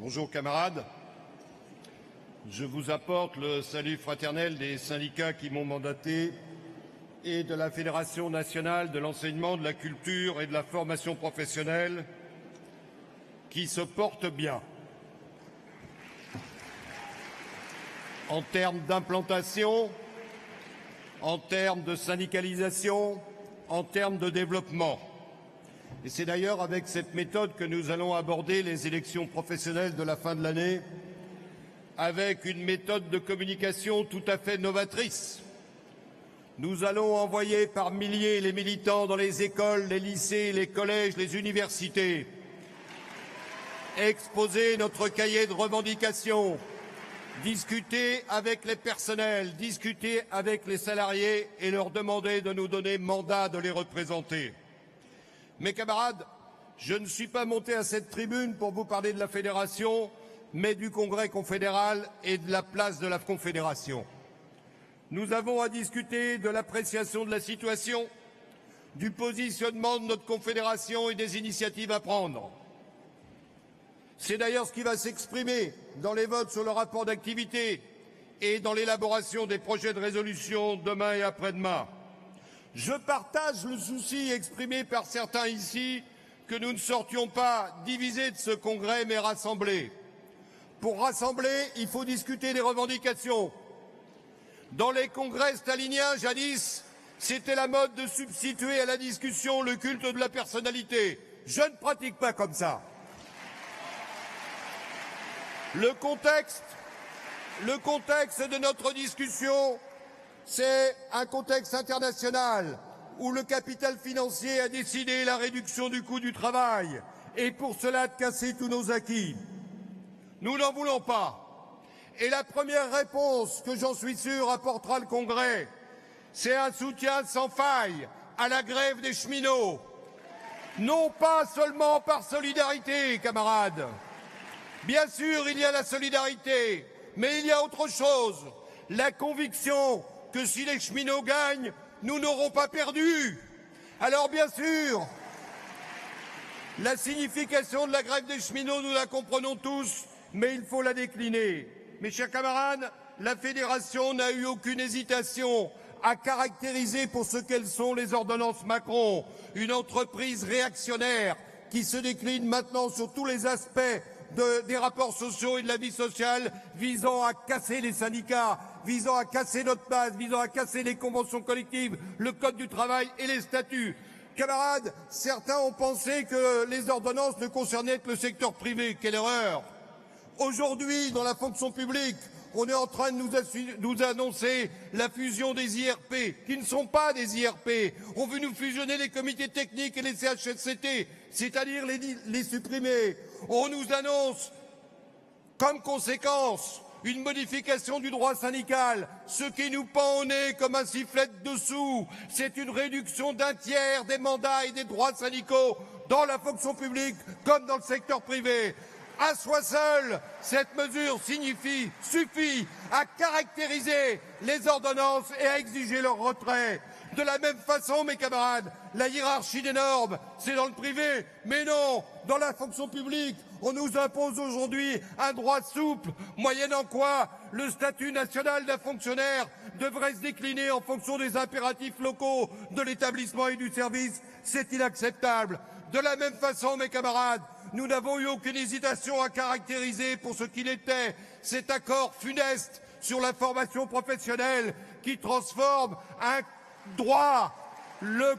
Bonjour camarades, je vous apporte le salut fraternel des syndicats qui m'ont mandaté et de la Fédération nationale de l'enseignement, de la culture et de la formation professionnelle qui se porte bien. En termes d'implantation, en termes de syndicalisation, en termes de développement. Et c'est d'ailleurs avec cette méthode que nous allons aborder les élections professionnelles de la fin de l'année, avec une méthode de communication tout à fait novatrice. Nous allons envoyer par milliers les militants dans les écoles, les lycées, les collèges, les universités, exposer notre cahier de revendications, discuter avec les personnels, discuter avec les salariés et leur demander de nous donner mandat de les représenter. Mes camarades, je ne suis pas monté à cette tribune pour vous parler de la Fédération, mais du Congrès confédéral et de la place de la Confédération. Nous avons à discuter de l'appréciation de la situation, du positionnement de notre Confédération et des initiatives à prendre. C'est d'ailleurs ce qui va s'exprimer dans les votes sur le rapport d'activité et dans l'élaboration des projets de résolution demain et après-demain. Je partage le souci exprimé par certains ici que nous ne sortions pas divisés de ce congrès mais rassemblés. Pour rassembler, il faut discuter des revendications. Dans les congrès staliniens, jadis, c'était la mode de substituer à la discussion le culte de la personnalité. Je ne pratique pas comme ça. Le contexte de notre discussion, c'est un contexte international où le capital financier a décidé la réduction du coût du travail et pour cela de casser tous nos acquis. Nous n'en voulons pas. Et la première réponse que j'en suis sûr apportera le Congrès, c'est un soutien sans faille à la grève des cheminots. Non pas seulement par solidarité, camarades. Bien sûr, il y a la solidarité, mais il y a autre chose. La conviction que si les cheminots gagnent, nous n'aurons pas perdu. Alors bien sûr, la signification de la grève des cheminots, nous la comprenons tous, mais il faut la décliner. Mes chers camarades, la Fédération n'a eu aucune hésitation à caractériser pour ce qu'elles sont les ordonnances Macron, une entreprise réactionnaire qui se décline maintenant sur tous les aspects des rapports sociaux et de la vie sociale, visant à casser les syndicats, visant à casser notre base, visant à casser les conventions collectives, le code du travail et les statuts. Camarades, certains ont pensé que les ordonnances ne concernaient que le secteur privé. Quelle erreur! Aujourd'hui, dans la fonction publique, on est en train de nous annoncer la fusion des IRP, qui ne sont pas des IRP. On veut nous fusionner les comités techniques et les CHSCT, c'est-à-dire les supprimer. On nous annonce, comme conséquence, une modification du droit syndical. Ce qui nous pend au nez comme un sifflet de dessous, c'est une réduction d'un tiers des mandats et des droits syndicaux dans la fonction publique comme dans le secteur privé. À soi seule, cette mesure suffit à caractériser les ordonnances et à exiger leur retrait. De la même façon, mes camarades, la hiérarchie des normes, c'est dans le privé, mais non, dans la fonction publique, on nous impose aujourd'hui un droit souple, moyennant quoi le statut national d'un fonctionnaire devrait se décliner en fonction des impératifs locaux de l'établissement et du service. C'est inacceptable. De la même façon, mes camarades, nous n'avons eu aucune hésitation à caractériser pour ce qu'il était cet accord funeste sur la formation professionnelle qui transforme un droit, le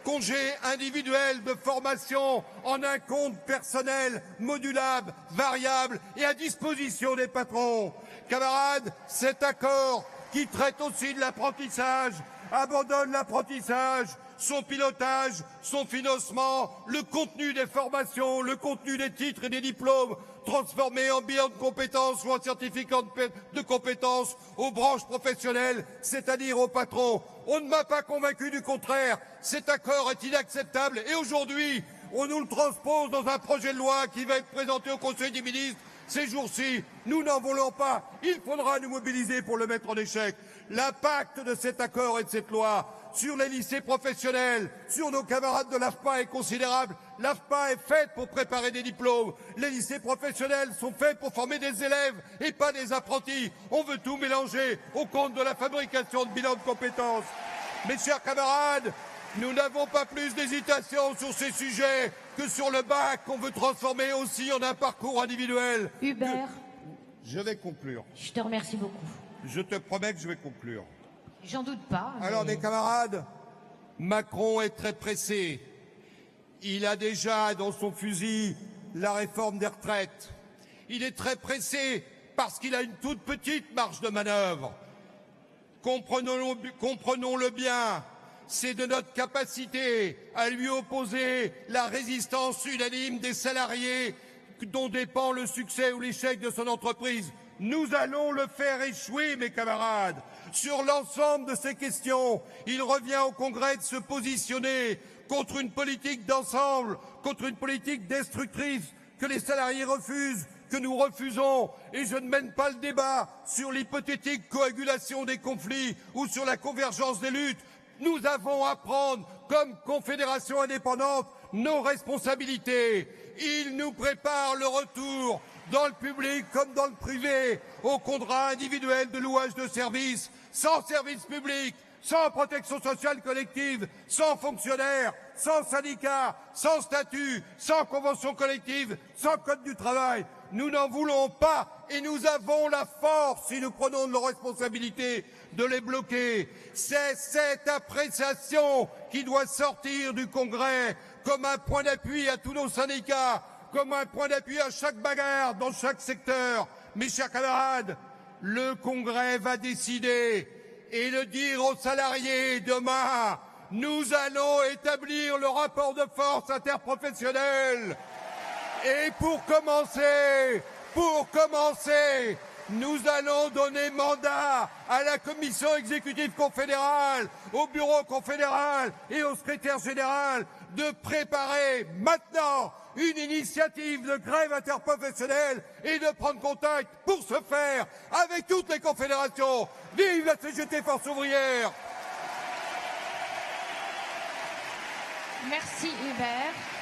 congé individuel de formation, en un compte personnel modulable, variable et à disposition des patrons. Camarades, cet accord qui traite aussi de l'apprentissage abandonne l'apprentissage, son pilotage, son financement, le contenu des formations, le contenu des titres et des diplômes transformés en bilan de compétences ou en certificat de compétences aux branches professionnelles, c'est-à-dire aux patrons. On ne m'a pas convaincu du contraire. Cet accord est inacceptable et aujourd'hui, on nous le transpose dans un projet de loi qui va être présenté au Conseil des ministres ces jours-ci. Nous n'en voulons pas. Il faudra nous mobiliser pour le mettre en échec. L'impact de cet accord et de cette loi sur les lycées professionnels, sur nos camarades de l'AFPA est considérable. L'AFPA est faite pour préparer des diplômes. Les lycées professionnels sont faits pour former des élèves et pas des apprentis. On veut tout mélanger au compte de la fabrication de bilans de compétences. Mes chers camarades, nous n'avons pas plus d'hésitation sur ces sujets que sur le bac qu'on veut transformer aussi en un parcours individuel. Hubert. Je vais conclure. Je te remercie beaucoup. Je te promets que je vais conclure. J'en doute pas. Mais... Alors, mes camarades, Macron est très pressé. Il a déjà dans son fusil la réforme des retraites. Il est très pressé parce qu'il a une toute petite marge de manœuvre. Comprenons-le bien. C'est de notre capacité à lui opposer la résistance unanime des salariés dont dépend le succès ou l'échec de son entreprise. Nous allons le faire échouer, mes camarades. Sur l'ensemble de ces questions, il revient au Congrès de se positionner contre une politique d'ensemble, contre une politique destructrice que les salariés refusent, que nous refusons. Et je ne mène pas le débat sur l'hypothétique coagulation des conflits ou sur la convergence des luttes. Nous avons à prendre, comme confédération indépendante, nos responsabilités. Il nous prépare le retour, dans le public comme dans le privé, au contrat individuel de louage de services, sans service public, sans protection sociale collective, sans fonctionnaires, sans syndicats, sans statut, sans convention collective, sans code du travail. Nous n'en voulons pas et nous avons la force, si nous prenons nos responsabilités, de les bloquer. C'est cette appréciation qui doit sortir du Congrès comme un point d'appui à tous nos syndicats, comme un point d'appui à chaque bagarre dans chaque secteur. Mes chers camarades, le Congrès va décider et le dire aux salariés demain. Nous allons établir le rapport de force interprofessionnel. Et pour commencer, nous allons donner mandat à la commission exécutive confédérale, au bureau confédéral et au secrétaire général de préparer maintenant une initiative de grève interprofessionnelle et de prendre contact pour ce faire avec toutes les confédérations. Vive la CGT Force ouvrière! Merci Hubert.